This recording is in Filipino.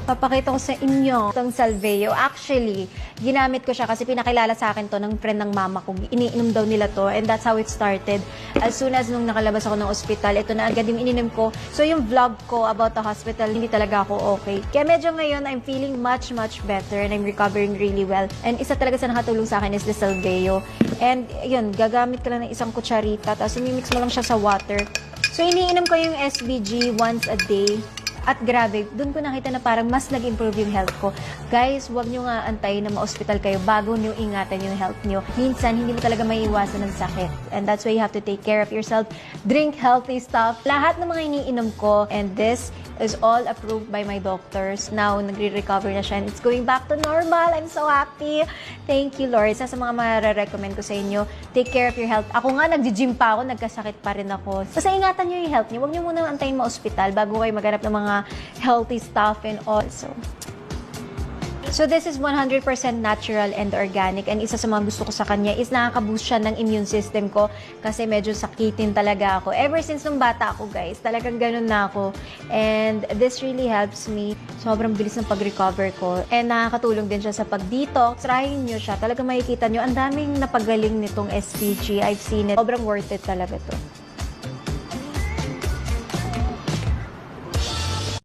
Papakita ko sa inyo itong Salveo. Actually, ginamit ko siya kasi pinakilala sa akin to ng friend ng mama ko. Iniinom daw nila to and that's how it started. As soon as nung nakalabas ako ng ospital, ito na agad yung ininom ko. So yung vlog ko about the hospital, hindi talaga ako okay. Kaya medyo ngayon, I'm feeling much better and I'm recovering really well. And isa talaga sa nakatulong sa akin is the Salveo. And yun, gagamit ka lang ng isang kutsarita, tapos imimix mo lang siya sa water. So iniinom ko yung SBG once a day. At grabe, doon ko nakita na parang mas nag-improve yung health ko. Guys, huwag nyo nga antayin na ma-hospital kayo bago nyo ingatan yung health nyo. Minsan, hindi mo talaga maiiwasan ng sakit. And that's why you have to take care of yourself. Drink healthy stuff. Lahat ng mga iniinom ko, and this is all approved by my doctors. Now, nagre-recover na siya and it's going back to normal. I'm so happy. Thank you, Lord. Isa sa mga mare-recommend ko sa inyo, take care of your health. Ako nga, nag-gym pa ako, nagkasakit pa rin ako. Basta ingatan nyo yung health nyo. Huwag nyo muna antayin ma-hospital bago kayo maghanap ng mga healthy stuff and also. So this is 100% natural and organic and isa sa mga gusto ko sa kanya is nakaka-boost siya ng immune system ko kasi medyo sakitin talaga ako. Ever since nung bata ako guys, talagang ganun na ako. And this really helps me. Sobrang bilis ng pag-recover ko and nakakatulong din siya sa pag-detox. Trying nyo siya. Talagang makikita nyo, ang daming napagaling nitong SPG. I've seen it. Sobrang worth it talaga to.